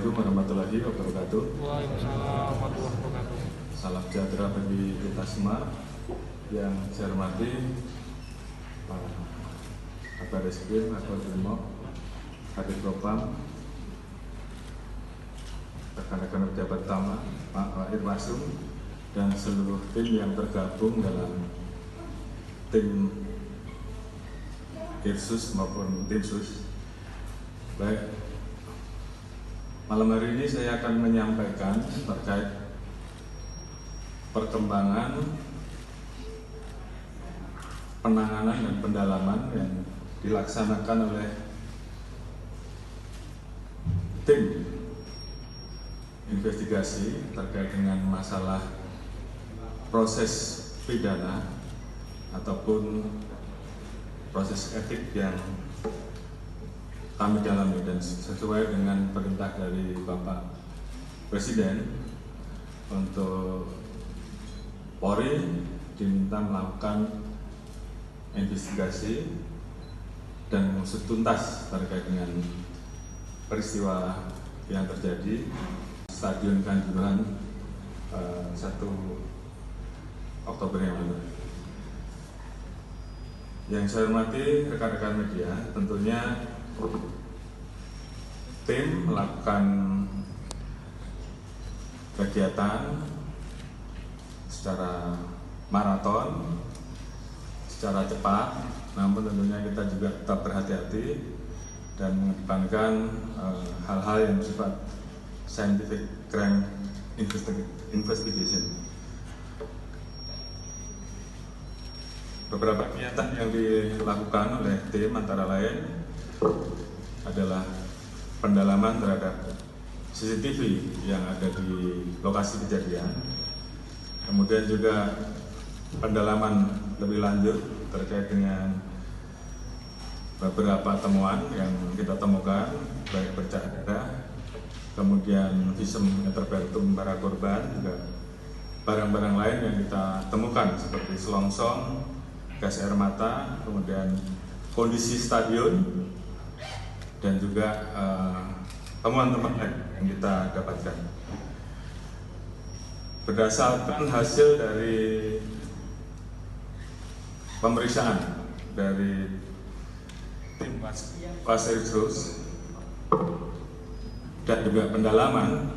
Assalamualaikum warahmatullahi wabarakatuh. Waalaikumsalam warahmatullahi wabarakatuh. Salam sejahtera bagi kita semua. Yang saya hormati Pak Kabar Eskrim, Kabar Brimob, Kadif Propam, rekan-rekan pejabat utama, Pak Irwasum, dan seluruh tim yang tergabung dalam tim Irsus maupun tim Sus. Baik, malam hari ini saya akan menyampaikan terkait perkembangan penanganan dan pendalaman yang dilaksanakan oleh tim investigasi terkait dengan masalah proses pidana ataupun proses etik yang kami dalami, dan sesuai dengan perintah dari Bapak Presiden untuk Polri diminta melakukan investigasi dan mengusut tuntas terkait dengan peristiwa yang terjadi Stadion Kanjuruhan 1 Oktober yang lalu. Yang saya hormati rekan-rekan media, tentunya tim melakukan kegiatan secara maraton, secara cepat, namun tentunya kita juga tetap berhati-hati dan mengedepankan hal-hal yang bersifat scientific crime investigation. Beberapa kegiatan yang dilakukan oleh tim antara lain adalah pendalaman terhadap CCTV yang ada di lokasi kejadian, kemudian juga pendalaman lebih lanjut terkait dengan beberapa temuan yang kita temukan, baik bercak darah, kemudian visum interpretum para korban, juga barang-barang lain yang kita temukan seperti selongsong, gas air mata, kemudian kondisi stadion, dan juga temuan-temuan lain yang kita dapatkan. Berdasarkan hasil dari pemeriksaan dari tim Pasirsus dan juga pendalaman,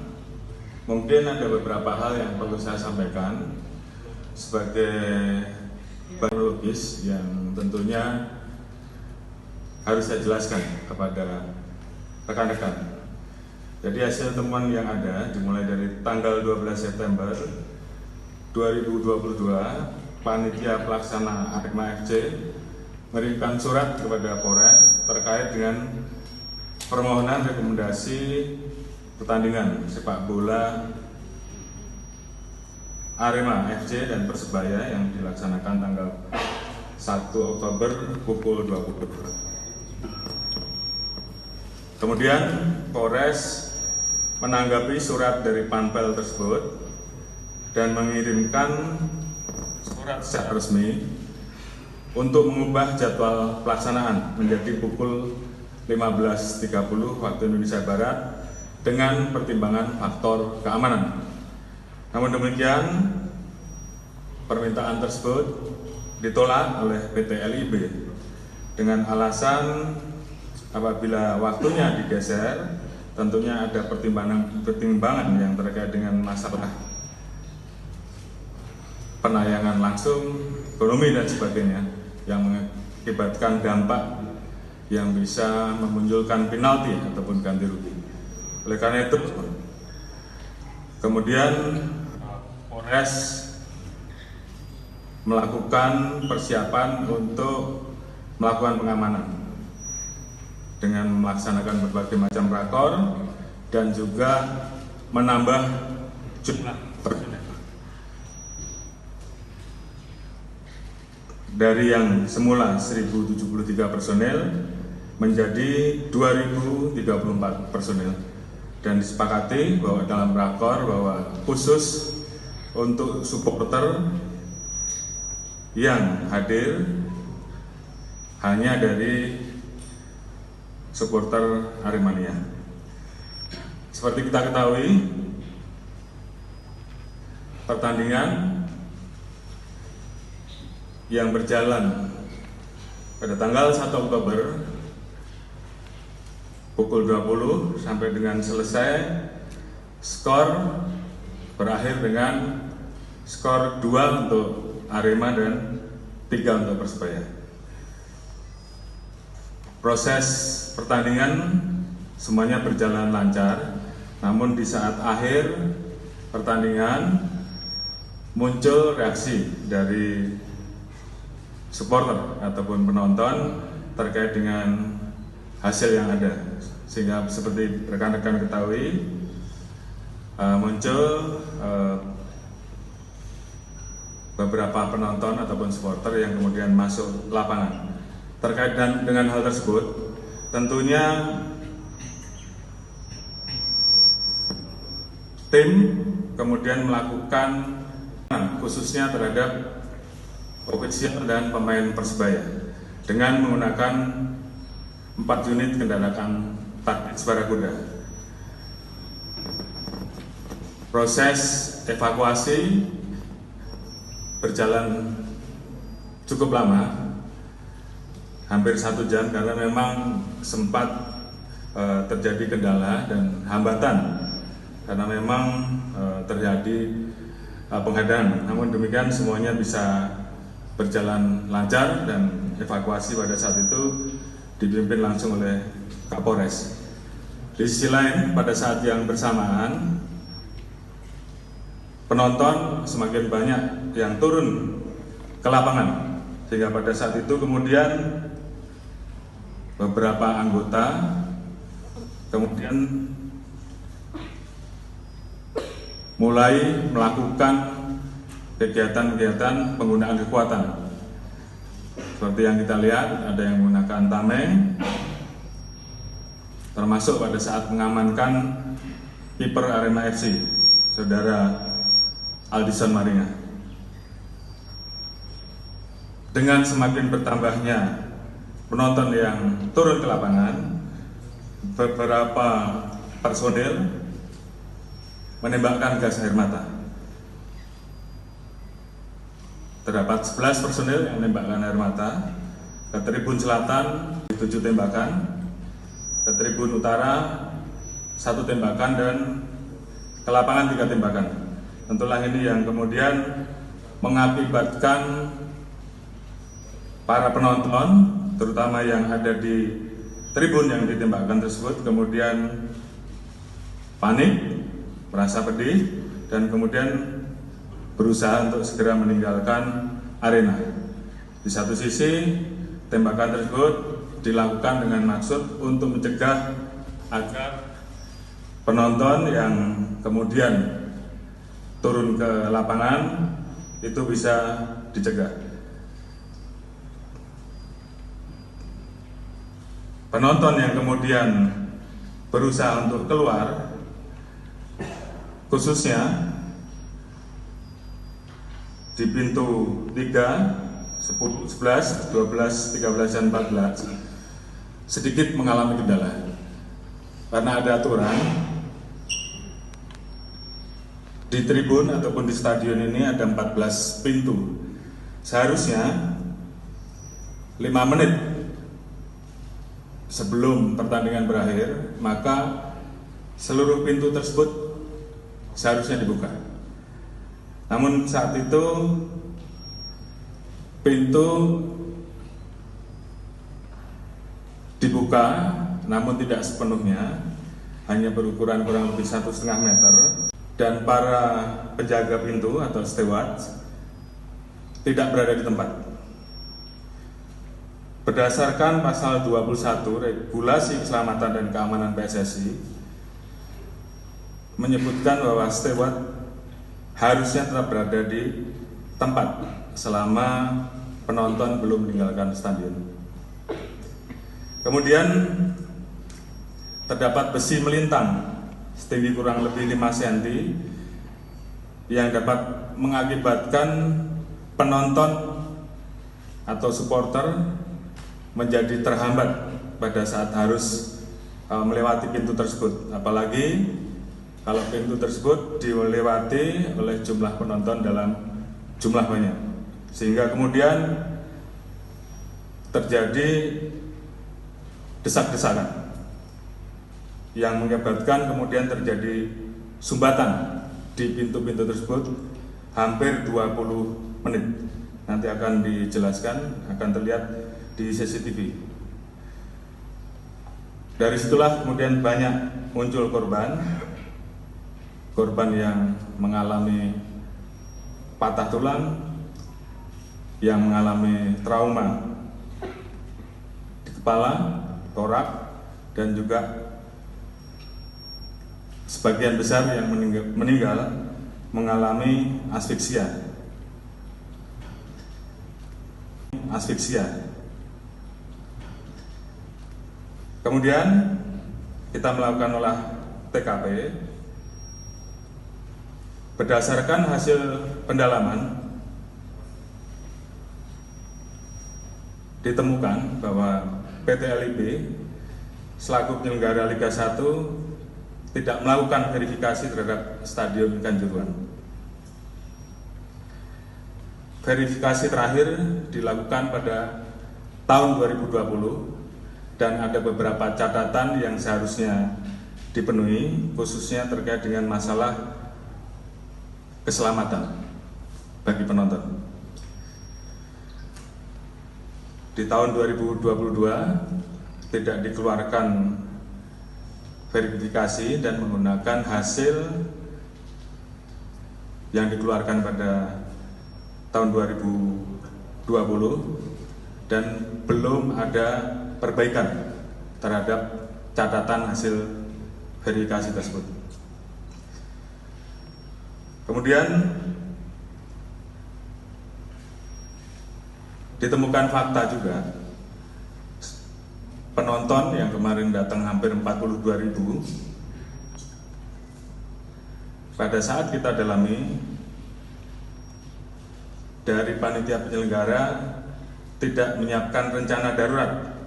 mungkin ada beberapa hal yang perlu saya sampaikan sebagai kronologis yang tentunya harus saya jelaskan kepada rekan-rekan. Jadi hasil temuan yang ada dimulai dari tanggal 12 September 2022, Panitia Pelaksana Arema FC mengirimkan surat kepada Polres terkait dengan permohonan rekomendasi pertandingan sepak bola Arema FC dan Persebaya yang dilaksanakan tanggal 1 Oktober pukul 20. Kemudian Polres menanggapi surat dari Panpel tersebut dan mengirimkan surat secara resmi untuk mengubah jadwal pelaksanaan menjadi pukul 15.30 waktu Indonesia Barat dengan pertimbangan faktor keamanan. Namun demikian, permintaan tersebut ditolak oleh PT LIB dengan alasan apabila waktunya digeser, tentunya ada pertimbangan yang terkait dengan masalah penayangan langsung, ekonomi dan sebagainya, yang mengakibatkan dampak yang bisa memunculkan penalti ataupun ganti rugi. Oleh karena itu, kemudian Polres melakukan persiapan untuk melakukan pengamanan dengan melaksanakan berbagai macam rakor dan juga menambah jumlah personel dari yang semula 1.073 personel menjadi 2.034 personel, dan disepakati bahwa dalam rakor bahwa khusus untuk supporter yang hadir hanya dari supporter Aremania. Seperti kita ketahui, pertandingan yang berjalan pada tanggal 1 Oktober pukul 20 sampai dengan selesai, skor berakhir dengan skor 2 untuk Arema dan 3 untuk Persebaya. Proses pertandingan semuanya berjalan lancar, namun di saat akhir pertandingan muncul reaksi dari supporter ataupun penonton terkait dengan hasil yang ada, sehingga seperti rekan-rekan ketahui muncul beberapa penonton ataupun supporter yang kemudian masuk lapangan. Terkait dengan hal tersebut, tentunya tim kemudian melakukan khususnya terhadap ofisial dan pemain Persebaya dengan menggunakan 4 unit kendaraan taktis barakuda. Proses evakuasi berjalan cukup lama, hampir 1 jam, karena memang sempat terjadi kendala dan hambatan karena memang terjadi penghadang. Namun demikian semuanya bisa berjalan lancar dan evakuasi pada saat itu dipimpin langsung oleh Kapolres. Di sisi lain, pada saat yang bersamaan, penonton semakin banyak yang turun ke lapangan, sehingga pada saat itu kemudian beberapa anggota kemudian mulai melakukan kegiatan-kegiatan penggunaan kekuatan. Seperti yang kita lihat, ada yang menggunakan tameng, termasuk pada saat mengamankan kiper Arema FC, saudara Aldison Maringa. Dengan semakin bertambahnya penonton yang turun ke lapangan, beberapa personil menembakkan gas air mata. Terdapat 11 personil yang menembakkan air mata. Ke tribun selatan 7 tembakan, ke tribun utara 1 tembakan, dan ke lapangan 3 tembakan. Tentulah ini yang kemudian mengakibatkan para penonton, terutama yang ada di tribun yang ditembakkan tersebut, kemudian panik, merasa pedih, dan kemudian berusaha untuk segera meninggalkan arena. Di satu sisi, tembakan tersebut dilakukan dengan maksud untuk mencegah agar penonton yang kemudian turun ke lapangan itu bisa dicegah. Penonton yang kemudian berusaha untuk keluar, khususnya di pintu 3, 10, 11, 12, 13, dan 14 sedikit mengalami kendala. Karena ada aturan di tribun ataupun di stadion ini ada 14 pintu. Seharusnya 5 menit sebelum pertandingan berakhir, maka seluruh pintu tersebut seharusnya dibuka. Namun saat itu pintu dibuka, namun tidak sepenuhnya, hanya berukuran kurang lebih 1,5 meter, dan para penjaga pintu atau steward tidak berada di tempat. Berdasarkan pasal 21 Regulasi Keselamatan dan Keamanan PSSI menyebutkan bahwa steward harusnya tetap berada di tempat selama penonton belum meninggalkan stadion. Kemudian terdapat besi melintang setinggi kurang lebih 5 cm yang dapat mengakibatkan penonton atau supporter menjadi terhambat pada saat harus melewati pintu tersebut. Apalagi kalau pintu tersebut dilewati oleh jumlah penonton dalam jumlah banyak, sehingga kemudian terjadi desak-desakan yang mengakibatkan kemudian terjadi sumbatan di pintu-pintu tersebut hampir 20 menit. Nanti akan dijelaskan, akan terlihat di CCTV. Dari situlah kemudian banyak muncul korban yang mengalami patah tulang, yang mengalami trauma di kepala, torak, dan juga sebagian besar yang meninggal mengalami asfiksia. Kemudian kita melakukan olah TKP. Berdasarkan hasil pendalaman, ditemukan bahwa PT LIB selaku penyelenggara Liga 1 tidak melakukan verifikasi terhadap Stadion Kanjuruhan. Verifikasi terakhir dilakukan pada tahun 2020 dan ada beberapa catatan yang seharusnya dipenuhi, khususnya terkait dengan masalah keselamatan bagi penonton. Di tahun 2022 tidak dikeluarkan verifikasi dan menggunakan hasil yang dikeluarkan pada tahun 2020 dan belum ada perbaikan terhadap catatan hasil verifikasi tersebut. Kemudian ditemukan fakta juga, penonton yang kemarin datang hampir 42.000, pada saat kita dalami dari panitia penyelenggara tidak menyiapkan rencana darurat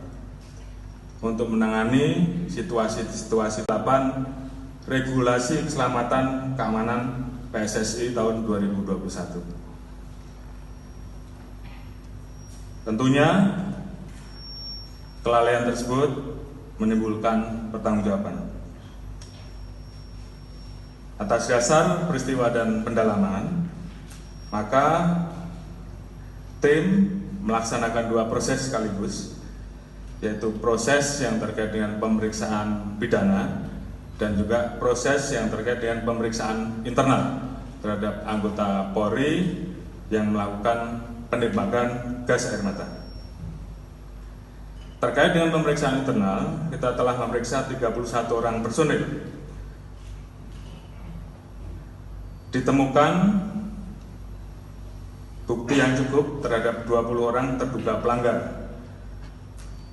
untuk menangani situasi-situasi 8 regulasi keselamatan keamanan PSSI tahun 2021. Tentunya kelalaian tersebut menimbulkan pertanggungjawaban. Atas dasar peristiwa dan pendalaman, maka tim melaksanakan 2 proses sekaligus, yaitu proses yang terkait dengan pemeriksaan pidana dan juga proses yang terkait dengan pemeriksaan internal terhadap anggota Polri yang melakukan penembakan gas air mata. Terkait dengan pemeriksaan internal, kita telah memeriksa 31 orang personil. Ditemukan bukti yang cukup terhadap 20 orang terduga pelanggar,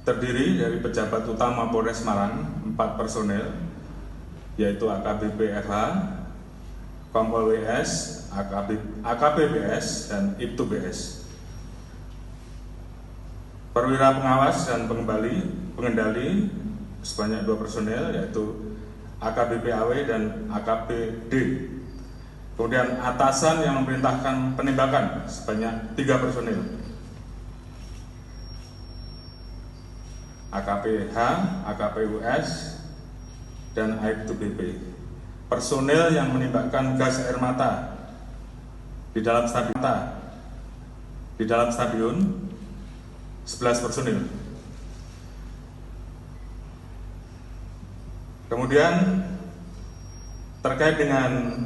terdiri dari pejabat utama Polres Malang 4 personil, yaitu AKBP FH, Kompol WS, AKBBS, dan Ibtu BS. Perwira pengawas dan pengendali sebanyak 2 personil, yaitu AKBP AW dan AKBD. Kemudian atasan yang memerintahkan penembakan sebanyak 3 personil, AKPH, AKPUS, dan Aibtu BP. Personil yang menembakkan gas air mata di dalam stadion 11 personil. Kemudian terkait dengan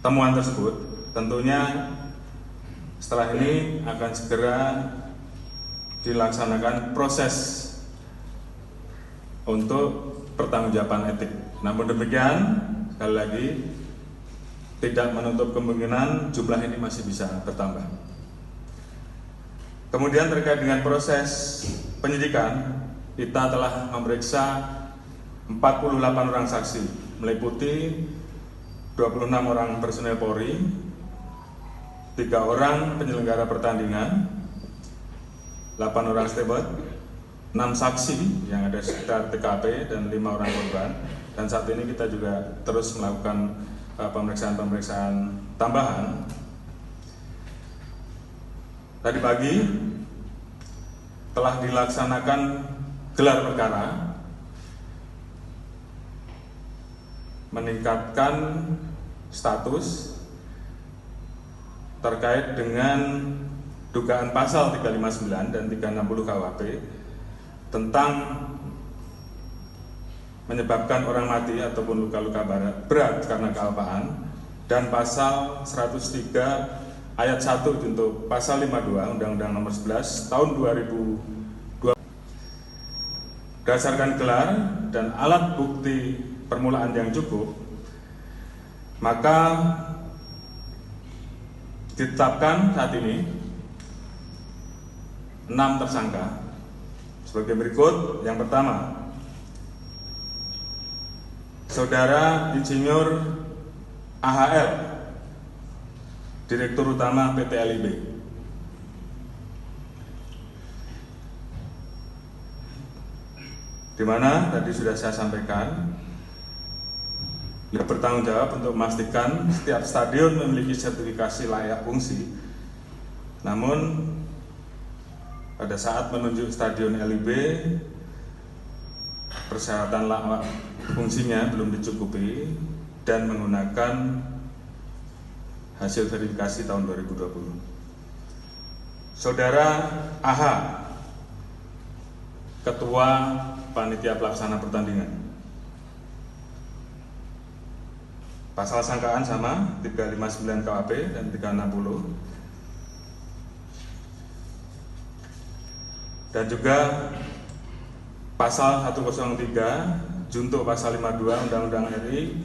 temuan tersebut, tentunya setelah ini akan segera dilaksanakan proses untuk pertanggungjawaban etik. Namun demikian, sekali lagi, tidak menutup kemungkinan jumlah ini masih bisa bertambah. Kemudian terkait dengan proses penyidikan, kita telah memeriksa 48 orang saksi, meliputi 26 orang personel Polri, 3 orang penyelenggara pertandingan, 8 orang steward, 6 saksi yang ada sekitar TKP, dan 5 orang korban. dan saat ini kita juga terus melakukan pemeriksaan tambahan. Tadi pagi telah dilaksanakan gelar perkara meningkatkan status terkait dengan dugaan pasal 359 dan 360 KUHP tentang menyebabkan orang mati ataupun luka-luka berat karena kealpaan, dan pasal 103 ayat 1 untuk pasal 52 Undang-Undang Nomor 11 Tahun 2002. Berdasarkan gelar dan alat bukti permulaan yang cukup, maka ditetapkan saat ini 6 tersangka sebagai berikut. Yang pertama, Saudara Insinyur AHL, Direktur Utama PT LIB. Di mana tadi sudah saya sampaikan, dia bertanggung jawab untuk memastikan setiap stadion memiliki sertifikasi layak fungsi. Namun pada saat menunjuk stadion LIB, persyaratan layak fungsinya belum dicukupi dan menggunakan hasil verifikasi tahun 2020. Saudara AH, Ketua Panitia Pelaksana Pertandingan, pasal sangkaan sama 359 KUHP dan 360, dan juga pasal 103 junto pasal 52 Undang-Undang RI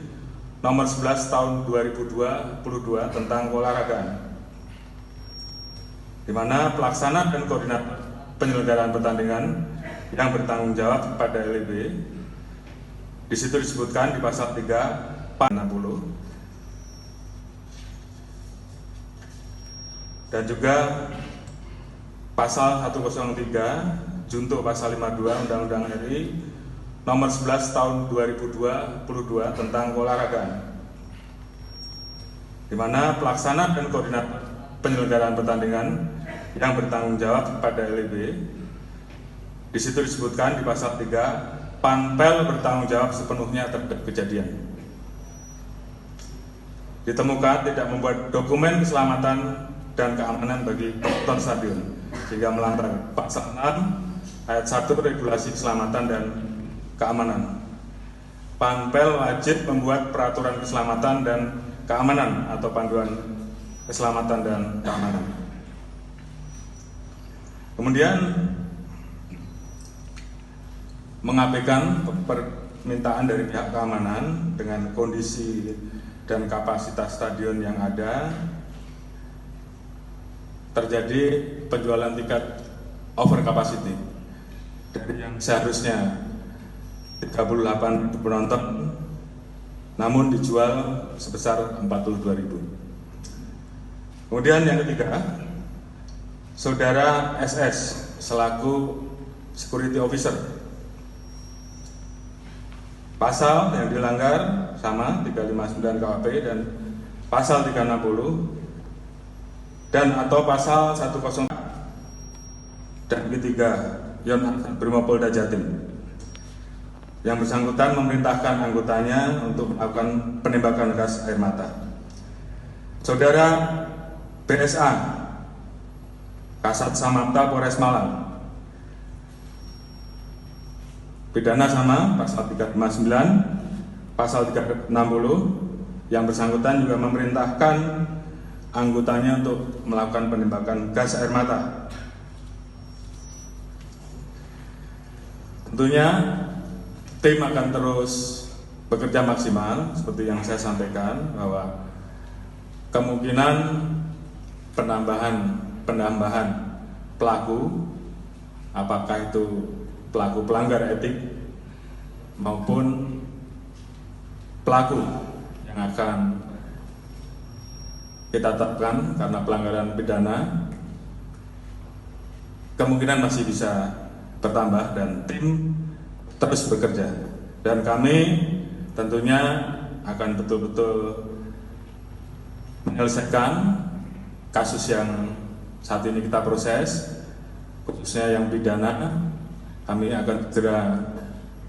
Nomor 11 Tahun 2022 tentang olahragaan, di mana pelaksana dan koordinator penyelenggaraan pertandingan yang bertanggung jawab kepada LIB. Di situ disebutkan di pasal 3 pasal 60, dan juga pasal 103 junto pasal 52 Undang-Undang RI Nomor 11 Tahun 2022 tentang olahragaan, di mana pelaksana dan koordinator penyelenggaraan pertandingan yang bertanggung jawab kepada LIB. Di situ disebutkan di pasal 3, Panpel bertanggung jawab sepenuhnya terhadap kejadian. Ditemukan tidak membuat dokumen keselamatan dan keamanan bagi penonton stadion, sehingga melanggar pasal 6 ayat 1 regulasi keselamatan dan keamanan. Panpel wajib membuat peraturan keselamatan dan keamanan atau panduan keselamatan dan keamanan. Kemudian mengabaikan permintaan dari pihak keamanan dengan kondisi dan kapasitas stadion yang ada, terjadi penjualan tiket over capacity dari yang seharusnya 38 penonton, namun dijual sebesar 42.000. Kemudian yang ketiga, Saudara SS selaku security officer, pasal yang dilanggar sama 359 KUHP dan pasal 360 dan atau pasal 10 dan ketiga Yon Brimopolda Jatim. Yang bersangkutan memerintahkan anggotanya untuk melakukan penembakan gas air mata. Saudara BSA, Kasat Samapta Polres Malang, pidana sama pasal 359, pasal 360. Yang bersangkutan juga memerintahkan anggotanya untuk melakukan penembakan gas air mata. Tentunya tim akan terus bekerja maksimal seperti yang saya sampaikan, bahwa kemungkinan penambahan pelaku, apakah itu pelaku pelanggar etik maupun pelaku yang akan kita tetapkan karena pelanggaran pidana, kemungkinan masih bisa bertambah dan tim terus bekerja. Dan kami tentunya akan betul-betul menyelesaikan kasus yang saat ini kita proses, khususnya yang pidana. Kami akan segera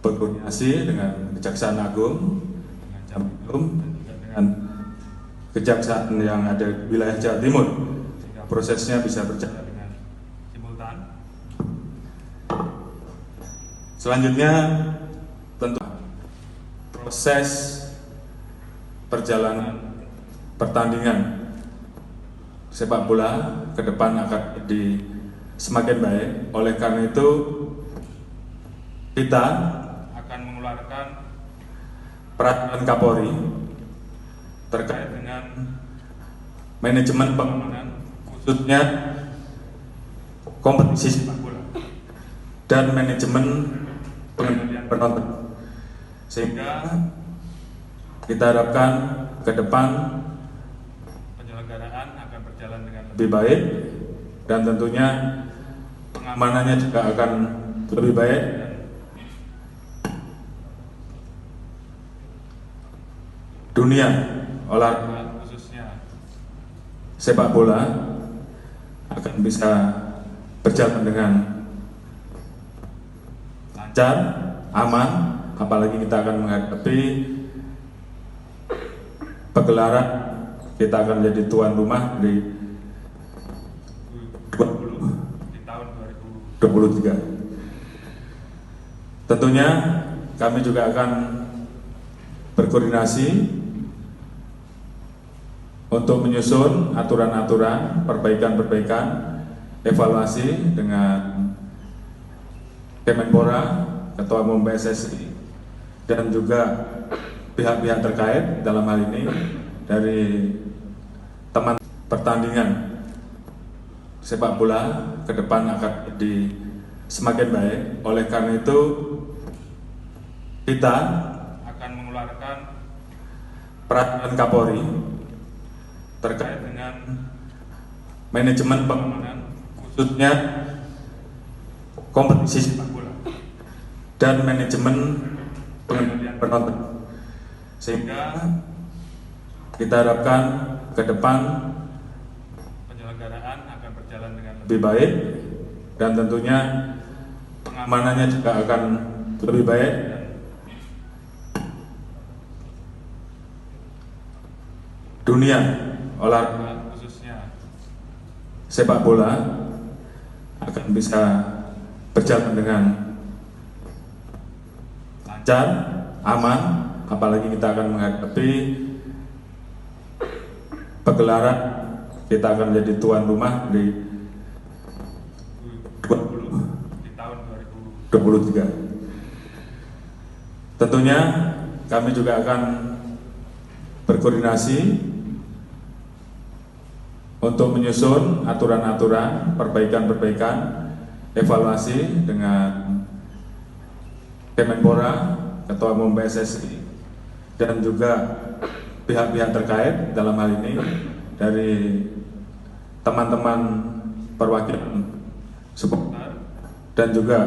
berkoordinasi dengan Kejaksaan Agung, dengan Jampidum, dan dengan kejaksaan yang ada di wilayah Jawa Timur, sehingga prosesnya bisa berjalan dengan simultan. Selanjutnya, tentu proses perjalanan pertandingan sepak bola ke depan akan jadi semakin baik. Oleh karena itu, kita akan mengeluarkan peraturan Kapolri terkait dengan manajemen pengamanan, khususnya kompetisi sepak bola dan manajemen pengendalian penonton, sehingga kita harapkan ke depan penyelenggaraan akan berjalan dengan lebih baik dan tentunya pengamanannya juga akan lebih baik. Dunia olahraga, khususnya sepak bola, akan bisa berjalan dengan lancar, aman, apalagi kita akan menghadapi pegelaran. Kita akan menjadi tuan rumah di tahun 2023. Tentunya kami juga akan berkoordinasi untuk menyusun aturan-aturan, perbaikan-perbaikan, evaluasi dengan Kemenpora, Ketua Umum PSSI, dan juga pihak-pihak terkait dalam hal ini dari teman pertandingan sepak bola ke depan akan jadi semakin baik. Oleh karena itu, kita akan mengeluarkan peraturan Kapolri terkait dengan manajemen pengamanan, khususnya kompetisi sepak bola dan manajemen pengendalian penonton, sehingga kita harapkan ke depan penyelenggaraan akan berjalan dengan lebih baik dan tentunya pengamanannya juga akan lebih baik. Dunia olahraga, khususnya sepak bola, akan bisa berjalan dengan lancar, aman, apalagi kita akan menghadapi pegelaran. Kita akan menjadi tuan rumah di tahun 2023. Tentunya kami juga akan berkoordinasi untuk menyusun aturan-aturan, perbaikan-perbaikan, evaluasi dengan Kemenpora, Ketua Umum PSSI, dan juga pihak-pihak terkait dalam hal ini dari teman-teman perwakilan supporter dan juga